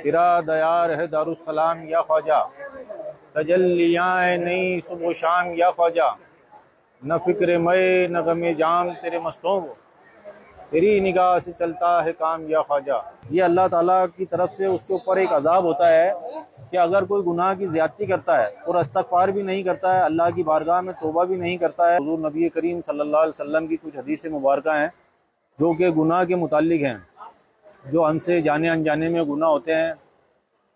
تیرا دیار ہے دارالسلام یا خواجہ، تجلیاں نئی صبح و شام یا خواجہ، نہ فکر میں نہ غم جام تیرے مستوں کو، تیری نگاہ سے چلتا ہے کام یا خواجہ۔ یہ اللہ تعالیٰ کی طرف سے اس کے اوپر ایک عذاب ہوتا ہے کہ اگر کوئی گناہ کی زیادتی کرتا ہے اور استغفار بھی نہیں کرتا ہے، اللہ کی بارگاہ میں توبہ بھی نہیں کرتا ہے۔ حضور نبی کریم صلی اللہ علیہ وسلم کی کچھ حدیث مبارکہ ہیں جو کہ گناہ کے متعلق ہیں، جو ہم سے جانے انجانے میں گناہ ہوتے ہیں،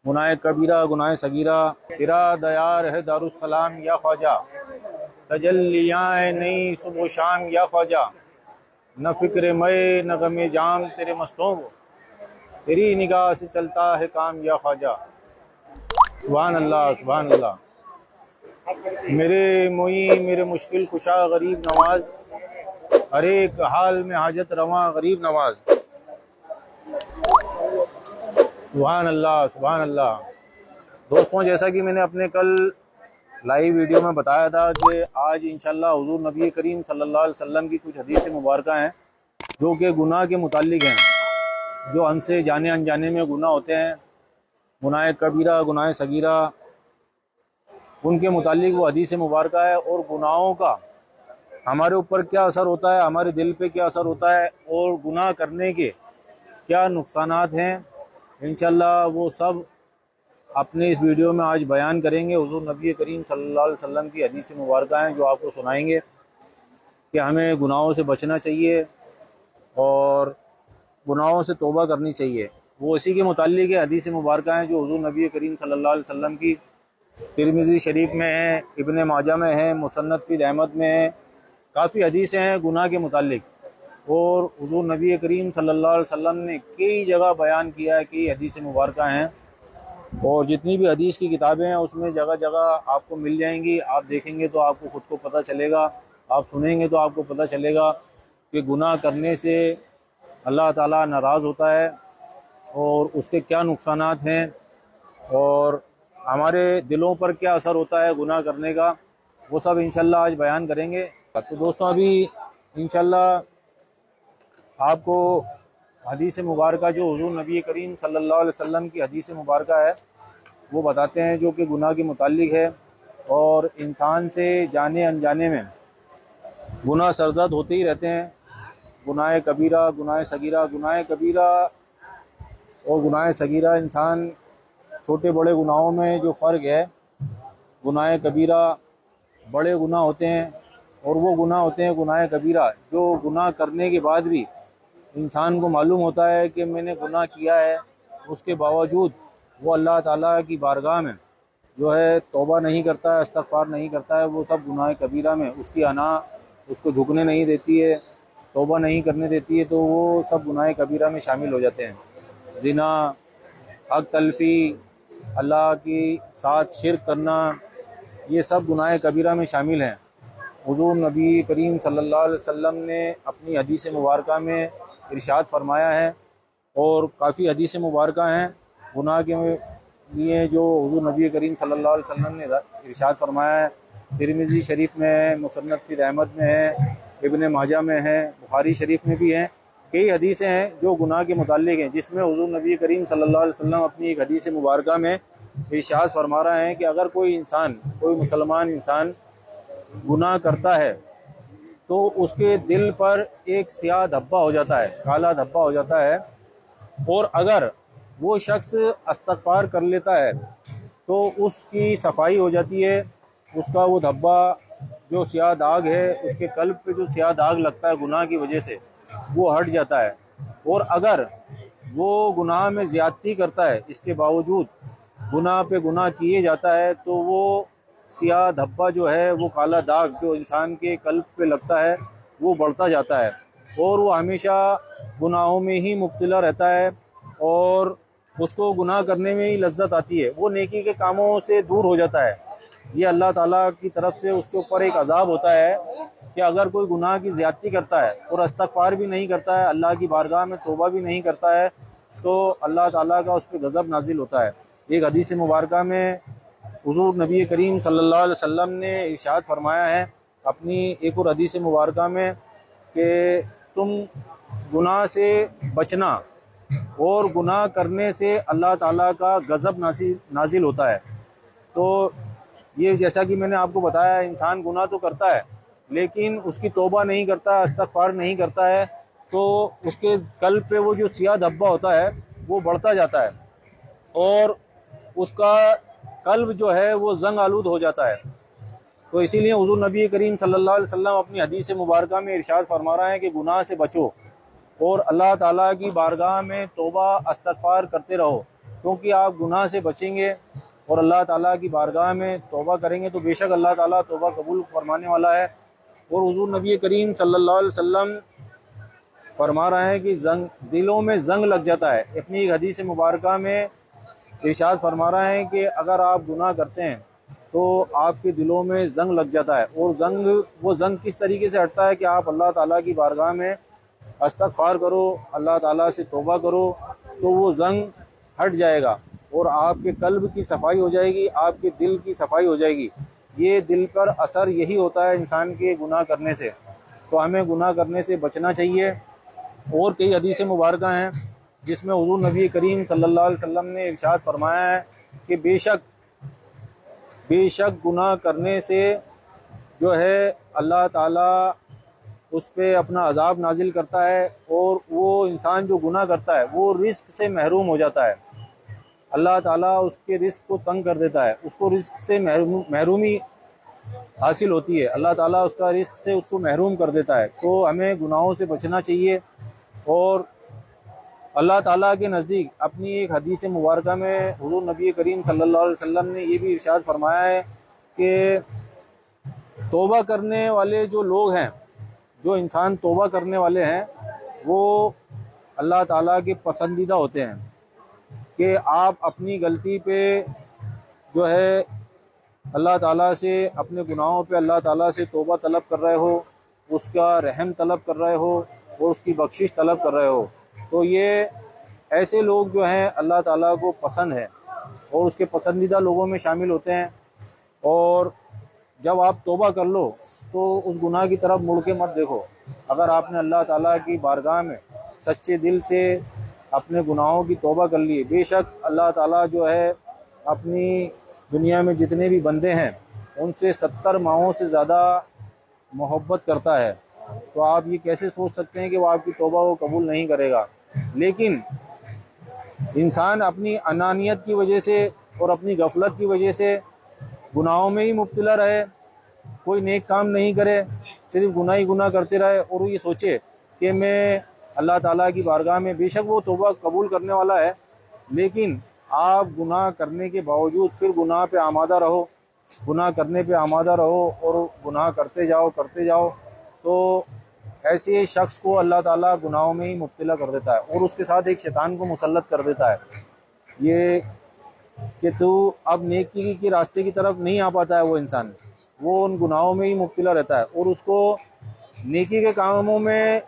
گناہ کبیرہ، گناہ صغیرہ۔ تیرا دیار ہے دارالسلام یا خواجہ، تجلیاں نئی صبح و شام یا خواجہ، نہ فکر میں نہ غم جام تیرے مستوں کو، تیری نگاہ سے چلتا ہے کام یا خواجہ۔ سبحان اللہ، سبحان اللہ۔ میرے معین، میرے مشکل کشا غریب نواز، ہر ایک حال میں حاجت رواں غریب نواز۔ سبحان اللہ، سبحان اللہ۔ دوستوں، جیسا کہ میں نے اپنے کل لائیو ویڈیو میں بتایا تھا کہ آج انشاءاللہ حضور نبی کریم صلی اللہ علیہ وسلم کی کچھ حدیث مبارکہ ہیں جو کہ گناہ کے متعلق ہیں، جو ہم سے جانے انجانے میں گناہ ہوتے ہیں، گناہ کبیرہ، گناہ صغیرہ، ان کے متعلق وہ حدیث مبارکہ ہے، اور گناہوں کا ہمارے اوپر کیا اثر ہوتا ہے، ہمارے دل پہ کیا اثر ہوتا ہے، اور گناہ کرنے کے کیا نقصانات ہیں، انشاءاللہ وہ سب اپنے اس ویڈیو میں آج بیان کریں گے۔ حضور نبی کریم صلی اللہ علیہ وسلم کی حدیث مبارکہ ہیں جو آپ کو سنائیں گے کہ ہمیں گناہوں سے بچنا چاہیے اور گناہوں سے توبہ کرنی چاہیے۔ وہ اسی کے متعلق حدیث مبارکہ ہیں جو حضور نبی کریم صلی اللہ علیہ وسلم کی ترمذی شریف میں ہیں، ابن ماجہ میں ہیں، مسند فی احمد میں ہیں۔ کافی حدیثیں ہیں گناہ کے متعلق، اور حضور نبی کریم صلی اللہ علیہ وسلم نے کئی جگہ بیان کیا ہے کہ حدیث مبارکہ ہیں، اور جتنی بھی حدیث کی کتابیں ہیں اس میں جگہ جگہ آپ کو مل جائیں گی۔ آپ دیکھیں گے تو آپ کو خود کو پتہ چلے گا، آپ سنیں گے تو آپ کو پتہ چلے گا کہ گناہ کرنے سے اللہ تعالیٰ ناراض ہوتا ہے اور اس کے کیا نقصانات ہیں، اور ہمارے دلوں پر کیا اثر ہوتا ہے گناہ کرنے کا، وہ سب انشاءاللہ آج بیان کریں گے۔ تو دوستوں، ابھی انشاءاللہ آپ کو حدیث مبارکہ جو حضور نبی کریم صلی اللہ علیہ وسلم کی حدیث مبارکہ ہے وہ بتاتے ہیں، جو کہ گناہ کے متعلق ہے، اور انسان سے جانے انجانے میں گناہ سرزد ہوتے ہی رہتے ہیں۔ گناہ کبیرہ، گناہ صغیرہ، گناہ کبیرہ اور گناہ صغیرہ، انسان چھوٹے بڑے گناہوں میں جو فرق ہے، گناہ کبیرہ بڑے گناہ ہوتے ہیں، اور وہ گناہ ہوتے ہیں گناہ کبیرہ جو گناہ کرنے کے بعد بھی انسان کو معلوم ہوتا ہے کہ میں نے گناہ کیا ہے، اس کے باوجود وہ اللہ تعالیٰ کی بارگاہ میں جو ہے توبہ نہیں کرتا ہے، استغفار نہیں کرتا ہے۔ وہ سب گناہ کبیرہ میں اس کی انا اس کو جھکنے نہیں دیتی ہے، توبہ نہیں کرنے دیتی ہے، تو وہ سب گناہ کبیرہ میں شامل ہو جاتے ہیں۔ زنا، حق تلفی، اللہ کی ساتھ شرک کرنا، یہ سب گناہ کبیرہ میں شامل ہیں۔ حضور نبی کریم صلی اللہ علیہ وسلم نے اپنی حدیث مبارکہ میں ارشاد فرمایا ہے، اور کافی حدیث مبارکہ ہیں گناہ کے لیے جو حضور نبی کریم صلی اللہ علیہ وسلم نے ارشاد فرمایا ہے۔ ترمذی شریف میں ہے، مسند فی احمد میں ہے، ابن ماجہ میں ہے، بخاری شریف میں بھی ہیں۔ کئی حدیثیں ہیں جو گناہ کے متعلق ہیں، جس میں حضور نبی کریم صلی اللہ علیہ وسلم اپنی ایک حدیث مبارکہ میں ارشاد فرما رہے ہیں کہ اگر کوئی مسلمان انسان گناہ کرتا ہے تو اس کے دل پر ایک سیاہ دھبا ہو جاتا ہے، کالا دھبا ہو جاتا ہے، اور اگر وہ شخص استغفار کر لیتا ہے تو اس کی صفائی ہو جاتی ہے، اس کا وہ دھبا جو سیاہ داغ ہے، اس کے قلب پہ جو سیاہ داغ لگتا ہے گناہ کی وجہ سے، وہ ہٹ جاتا ہے۔ اور اگر وہ گناہ میں زیادتی کرتا ہے، اس کے باوجود گناہ پہ گناہ کیے جاتا ہے، تو وہ سیاہ دھبا جو ہے، وہ کالا داغ جو انسان کے قلب پہ لگتا ہے، وہ بڑھتا جاتا ہے، اور وہ ہمیشہ گناہوں میں ہی مبتلا رہتا ہے، اور اس کو گناہ کرنے میں ہی لذت آتی ہے، وہ نیکی کے کاموں سے دور ہو جاتا ہے۔ یہ اللہ تعالیٰ کی طرف سے اس کے اوپر ایک عذاب ہوتا ہے کہ اگر کوئی گناہ کی زیادتی کرتا ہے اور استغفار بھی نہیں کرتا ہے، اللہ کی بارگاہ میں توبہ بھی نہیں کرتا ہے، تو اللہ تعالیٰ کا اس پہ غضب نازل ہوتا ہے۔ ایک حدیث مبارکہ میں حضور نبی کریم صلی اللہ علیہ وسلم نے ارشاد فرمایا ہے اپنی ایک اور حدیث مبارکہ میں کہ تم گناہ سے بچنا اور گناہ کرنے سے اللہ تعالیٰ کا غضب نازل ہوتا ہے۔ تو یہ جیسا کہ میں نے آپ کو بتایا، انسان گناہ تو کرتا ہے لیکن اس کی توبہ نہیں کرتا، استغفار نہیں کرتا ہے، تو اس کے قلب پہ وہ جو سیاہ دھبا ہوتا ہے وہ بڑھتا جاتا ہے اور اس کا قلب جو ہے وہ زنگ آلود ہو جاتا ہے۔ تو اسی لیے حضور نبی کریم صلی اللہ علیہ وسلم اپنی حدیث مبارکہ میں ارشاد فرما رہا ہے کہ گناہ سے بچو اور اللہ تعالیٰ کی بارگاہ میں توبہ استغفار کرتے رہو، کیونکہ آپ گناہ سے بچیں گے اور اللہ تعالیٰ کی بارگاہ میں توبہ کریں گے تو بے شک اللہ تعالیٰ توبہ قبول فرمانے والا ہے۔ اور حضور نبی کریم صلی اللہ علیہ وسلم فرما رہے ہیں کہ دلوں میں زنگ لگ جاتا ہے۔ اپنی ایک حدیث مبارکہ میں ارشاد فرما رہے ہیں کہ اگر آپ گناہ کرتے ہیں تو آپ کے دلوں میں زنگ لگ جاتا ہے، اور وہ زنگ کس طریقے سے ہٹتا ہے کہ آپ اللہ تعالیٰ کی بارگاہ میں استغفار کرو، اللہ تعالیٰ سے توبہ کرو تو وہ زنگ ہٹ جائے گا اور آپ کے قلب کی صفائی ہو جائے گی، آپ کے دل کی صفائی ہو جائے گی۔ یہ دل پر اثر یہی ہوتا ہے انسان کے گناہ کرنے سے، تو ہمیں گناہ کرنے سے بچنا چاہیے۔ اور کئی حدیث مبارکہ ہیں جس میں حضور نبی کریم صلی اللہ علیہ وسلم نے ارشاد فرمایا ہے کہ بے شک گناہ کرنے سے جو ہے اللہ تعالیٰ اس پہ اپنا عذاب نازل کرتا ہے، اور وہ انسان جو گناہ کرتا ہے وہ رزق سے محروم ہو جاتا ہے، اللہ تعالیٰ اس کے رزق کو تنگ کر دیتا ہے، اس کو رزق سے محرومی حاصل ہوتی ہے، اللہ تعالیٰ اس کا رزق سے اس کو محروم کر دیتا ہے۔ تو ہمیں گناہوں سے بچنا چاہیے، اور اللہ تعالیٰ کے نزدیک اپنی ایک حدیث مبارکہ میں حضور نبی کریم صلی اللہ علیہ وسلم نے یہ بھی ارشاد فرمایا ہے کہ توبہ کرنے والے جو لوگ ہیں، جو انسان توبہ کرنے والے ہیں، وہ اللہ تعالیٰ کے پسندیدہ ہوتے ہیں، کہ آپ اپنی غلطی پہ جو ہے اللہ تعالیٰ سے، اپنے گناہوں پہ اللہ تعالیٰ سے توبہ طلب کر رہے ہو، اس کا رحم طلب کر رہے ہو اور اس کی بخشش طلب کر رہے ہو، تو یہ ایسے لوگ جو ہیں اللہ تعالیٰ کو پسند ہے اور اس کے پسندیدہ لوگوں میں شامل ہوتے ہیں۔ اور جب آپ توبہ کر لو تو اس گناہ کی طرف مڑ کے مت دیکھو۔ اگر آپ نے اللہ تعالیٰ کی بارگاہ میں سچے دل سے اپنے گناہوں کی توبہ کر لی، بے شک اللہ تعالیٰ جو ہے اپنی دنیا میں جتنے بھی بندے ہیں ان سے 70 ماہوں سے زیادہ محبت کرتا ہے، تو آپ یہ کیسے سوچ سکتے ہیں کہ وہ آپ کی توبہ کو قبول نہیں کرے گا؟ لیکن انسان اپنی انانیت کی وجہ سے اور اپنی غفلت کی وجہ سے گناہوں میں ہی مبتلا رہے، کوئی نیک کام نہیں کرے، صرف گناہ ہی گناہ کرتے رہے، اور وہ یہ سوچے کہ میں اللہ تعالیٰ کی بارگاہ میں، بے شک وہ توبہ قبول کرنے والا ہے، لیکن آپ گناہ کرنے کے باوجود پھر گناہ پہ آمادہ رہو، گناہ کرنے پہ آمادہ رہو اور گناہ کرتے جاؤ، تو ایسے شخص کو اللہ تعالیٰ گناہوں میں ہی مبتلا کر دیتا ہے، اور اس کے ساتھ ایک شیطان کو مسلط کر دیتا ہے، یہ کہ تو اب نیکی کے راستے کی طرف نہیں آ پاتا ہے، وہ انسان وہ ان گناہوں میں ہی مبتلا رہتا ہے، اور اس کو نیکی کے کاموں میں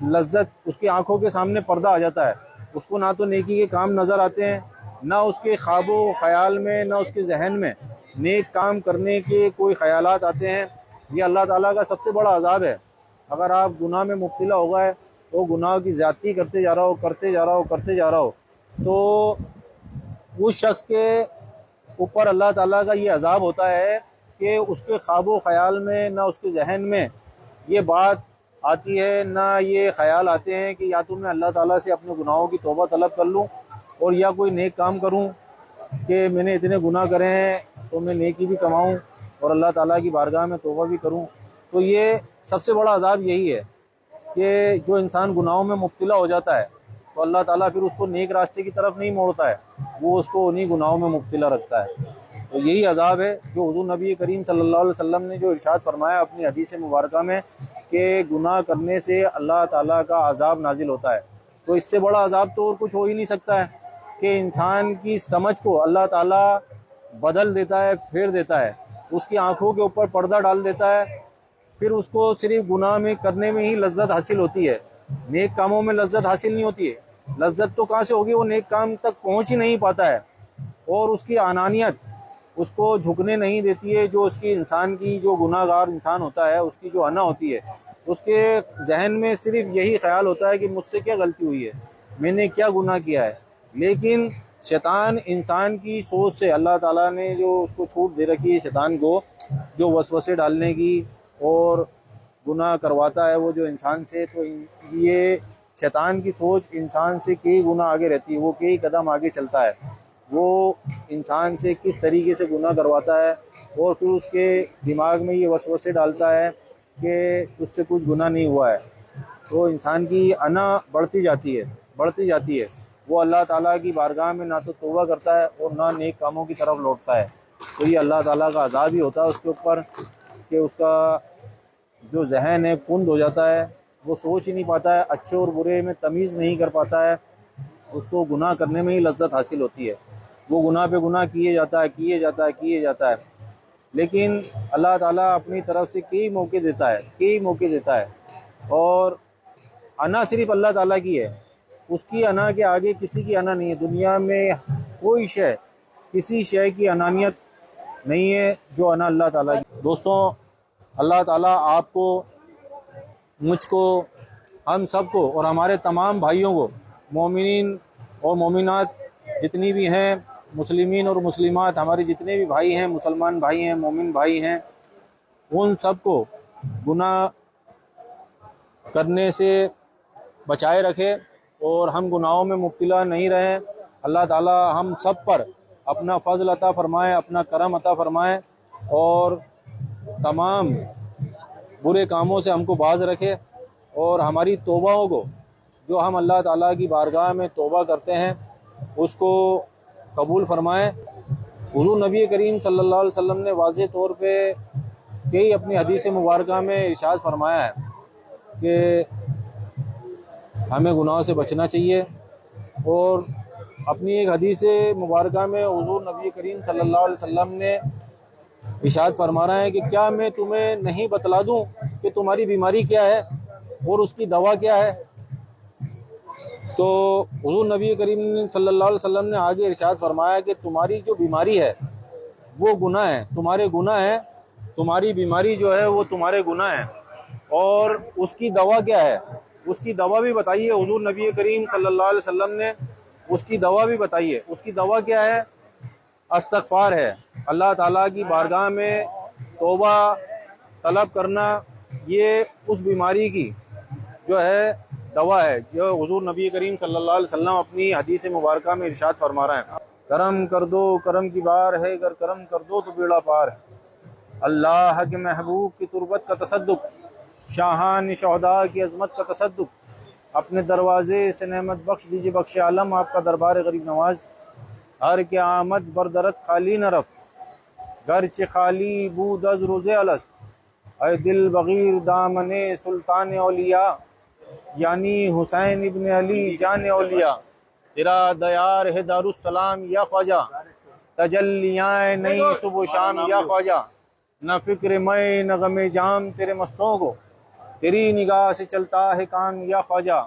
لذت، اس کی آنکھوں کے سامنے پردہ آ جاتا ہے، اس کو نہ تو نیکی کے کام نظر آتے ہیں، نہ اس کے خواب و خیال میں، نہ اس کے ذہن میں نیک کام کرنے کے کوئی خیالات آتے ہیں۔ یہ اللہ تعالیٰ کا سب سے بڑا عذاب ہے۔ اگر آپ گناہ میں مبتلا ہو گئے تو گناہ کی زیادتی کرتے جا رہا ہو تو اس شخص کے اوپر اللہ تعالیٰ کا یہ عذاب ہوتا ہے کہ اس کے خواب و خیال میں، نہ اس کے ذہن میں یہ بات آتی ہے، نہ یہ خیال آتے ہیں کہ یا تو میں اللہ تعالیٰ سے اپنے گناہوں کی توبہ طلب کر لوں اور یا کوئی نیک کام کروں کہ میں نے اتنے گناہ کرے ہیں تو میں نیکی بھی کماؤں اور اللہ تعالیٰ کی بارگاہ میں توبہ بھی کروں۔ تو یہ سب سے بڑا عذاب یہی ہے کہ جو انسان گناہوں میں مبتلا ہو جاتا ہے تو اللہ تعالیٰ پھر اس کو نیک راستے کی طرف نہیں موڑتا ہے، وہ اس کو انہی گناہوں میں مبتلا رکھتا ہے۔ تو یہی عذاب ہے جو حضور نبی کریم صلی اللہ علیہ وسلم نے جو ارشاد فرمایا اپنی حدیث مبارکہ میں کہ گناہ کرنے سے اللہ تعالیٰ کا عذاب نازل ہوتا ہے۔ تو اس سے بڑا عذاب تو اور کچھ ہو ہی نہیں سکتا ہے کہ انسان کی سمجھ کو اللہ تعالیٰ بدل دیتا ہے، پھیر دیتا ہے، اس کی آنکھوں کے اوپر پردہ ڈال دیتا ہے، پھر اس کو صرف گناہ میں کرنے میں ہی لذت حاصل ہوتی ہے، نیک کاموں میں لذت حاصل نہیں ہوتی ہے۔ لذت تو کہاں سے ہوگی، وہ نیک کام تک پہنچ ہی نہیں پاتا ہے، اور اس کی انانیت اس کو جھکنے نہیں دیتی ہے۔ جو اس کی انسان کی، جو گناہ گار انسان ہوتا ہے، اس کی جو انا ہوتی ہے، اس کے ذہن میں صرف یہی خیال ہوتا ہے کہ مجھ سے کیا غلطی ہوئی ہے، میں نے کیا گناہ کیا ہے، لیکن شیطان انسان کی سوچ سے اللہ تعالیٰ نے جو اس کو چھوٹ دے رکھی ہے شیطان کو، جو وسوسے ڈالنے کی اور گناہ کرواتا ہے وہ جو انسان سے، تو یہ شیطان کی سوچ انسان سے کئی گنا آگے رہتی ہے، وہ کئی قدم آگے چلتا ہے، وہ انسان سے کس طریقے سے گناہ کرواتا ہے اور پھر اس کے دماغ میں یہ وسوسے ڈالتا ہے کہ اس سے کچھ گناہ نہیں ہوا ہے، تو انسان کی انا بڑھتی جاتی ہے، وہ اللہ تعالیٰ کی بارگاہ میں نہ تو توبہ کرتا ہے اور نہ نیک کاموں کی طرف لوٹتا ہے، تو یہ اللہ تعالیٰ کا عذاب ہی ہوتا ہے اس کے اوپر کہ اس کا جو ذہن ہے کند ہو جاتا ہے، وہ سوچ ہی نہیں پاتا ہے، اچھے اور برے میں تمیز نہیں کر پاتا ہے، اس کو گناہ کرنے میں ہی لذت حاصل ہوتی ہے، وہ گناہ پہ گناہ کیے جاتا ہے، لیکن اللہ تعالیٰ اپنی طرف سے کئی موقع دیتا ہے، اور انا صرف اللہ تعالیٰ کی ہے، اس کی انا کے آگے کسی کی انا نہیں ہے، دنیا میں کوئی شے، کسی شے کی انانیت نہیں ہے جو انا اللہ تعالیٰ کی۔ دوستوں، اللہ تعالیٰ آپ کو، مجھ کو، ہم سب کو اور ہمارے تمام بھائیوں کو، مومنین اور مومنات جتنی بھی ہیں، مسلمین اور مسلمات، ہمارے جتنے بھی بھائی ہیں، مسلمان بھائی ہیں، مومن بھائی ہیں، ان سب کو گناہ کرنے سے بچائے رکھے اور ہم گناہوں میں مبتلا نہیں رہیں۔ اللہ تعالیٰ ہم سب پر اپنا فضل عطا فرمائے، اپنا کرم عطا فرمائے اور تمام برے کاموں سے ہم کو باز رکھے، اور ہماری توبہوں کو، جو ہم اللہ تعالیٰ کی بارگاہ میں توبہ کرتے ہیں، اس کو قبول فرمائے۔ حضور نبی کریم صلی اللہ علیہ وسلم نے واضح طور پہ کئی اپنی حدیث مبارکہ میں ارشاد فرمایا ہے کہ ہمیں گناہوں سے بچنا چاہیے، اور اپنی ایک حدیث مبارکہ میں حضور نبی کریم صلی اللہ علیہ وسلم نے ارشاد فرما رہا ہے کہ کیا میں تمہیں نہیں بتلا دوں کہ تمہاری بیماری کیا ہے اور اس کی دوا کیا ہے؟ تو حضور نبی کریم صلی اللہ علیہ وسلم نے آگے ارشاد فرمایا کہ تمہاری جو بیماری ہے وہ گناہ ہے، تمہارے گناہ ہے، تمہاری بیماری جو ہے وہ تمہارے گناہ ہے، اور اس کی دوا کیا ہے؟ اس کی دوا بھی بتائیے، حضور نبی کریم صلی اللہ علیہ وسلم نے اس کی دوا بھی بتائیے۔ اس کی دوا کیا ہے؟ استغفار ہے، اللہ تعالیٰ کی بارگاہ میں توبہ طلب کرنا، یہ اس بیماری کی جو ہے دوا ہے، جو حضور نبی کریم صلی اللہ علیہ وسلم اپنی حدیث مبارکہ میں ارشاد فرما رہے ہیں۔ کرم کر دو کرم کی بار ہے، اگر کرم کر دو تو بیڑا پار ہے، اللہ کے محبوب کی تربت کا تصدق، شاہان شہداء کی عظمت کا تصدق، اپنے دروازے سے نعمت بخش دیجئے بخش عالم آپ کا دربار غریب نواز، ہر کے آمد بردرت خالی نہ رفت، گرچہ خالی بود از روز الست، اے دل بغیر دامن سلطان اولیاء، یعنی حسین ابن علی جان اولیاء، تیرا دیار ہے دارالسلام یا خواجہ، تجلیاں نئی صبح و شام یا خواجہ، نہ فکر میں نہ غم جام تیرے مستوں کو، تیری نگاہ سے چلتا ہے کام یا خواجہ،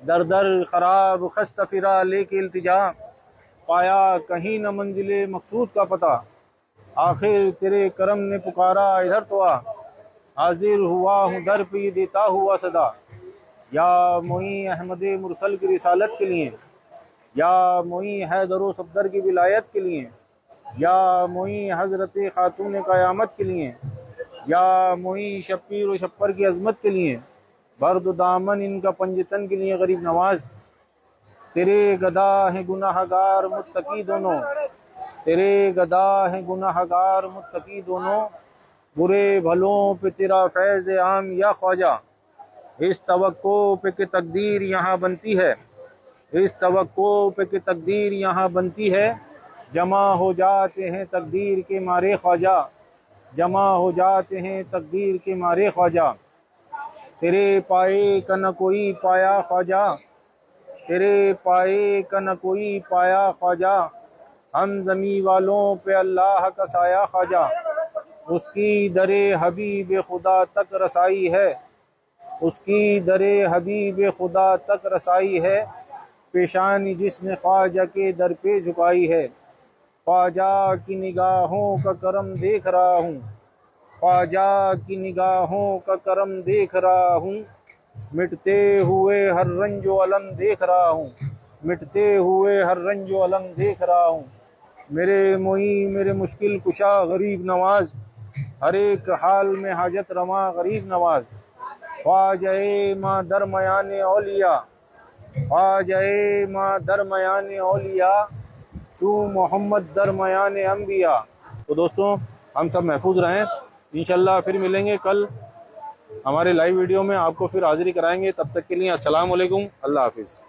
در در خراب خستہ فرا لے کے التجا، پایا کہیں نہ منزل مقصود کا پتہ، آخر تیرے کرم نے پکارا ادھر تو آ، حاضر ہوا ہوں در پہ یہ دیتا ہوا صدا، یا معین احمد مرسل کی رسالت کے لیے، یا معین حیدر و صفدر کی ولایت کے لیے، یا معین حضرت خاتون قیامت کے لیے، یا معین شبیر و شپر کی عظمت کے لیے، برد و دامن ان کا پنجتن کے لیے غریب نواز، تیرے گدا ہیں گناہ گار متقی دونوں، تیرے گدا ہیں گناہ گار متقی دونوں، برے بھلوں پہ تیرا فیض عام یا خواجہ، اس توقع پہ کہ تقدیر یہاں بنتی ہے، اس توقع پہ کہ تقدیر یہاں بنتی ہے، جمع ہو جاتے ہیں تقدیر کے مارے خواجہ، جمع ہو جاتے ہیں تقدیر کے مارے خواجہ، تیرے پائے کا نہ کوئی پایا خواجہ، تیرے پائے کا نہ کوئی پایا خواجہ، ہم زمیں والوں پہ اللہ کا سایہ خواجہ، اس کی در حبیب خدا تک رسائی ہے، اس کی در حبیب خدا تک رسائی ہے، پیشانی جس نے خواجہ کے در پہ جھکائی ہے، خواجہ کی نگاہوں کا کرم دیکھ رہا ہوں، خواجہ کی نگاہوں کا کرم دیکھ رہا ہوں، مٹتے ہوئے ہر رنج و الم دیکھ رہا ہوں، مٹتے ہوئے ہر رنج و الم دیکھ رہا ہوں، میرے معین میرے مشکل کشا غریب نواز، ہر ایک حال میں حاجت رواں غریب نواز، خواجہ ماں درمیان اولیاء، خواجہ ماں درمیان اولیاء، چوں محمد درمیان انبیاء۔ تو دوستوں ہم سب محفوظ رہیں، انشاءاللہ پھر ملیں گے کل ہمارے لائیو ویڈیو میں، آپ کو پھر حاضری کرائیں گے۔ تب تک کے لیے السلام علیکم، اللہ حافظ۔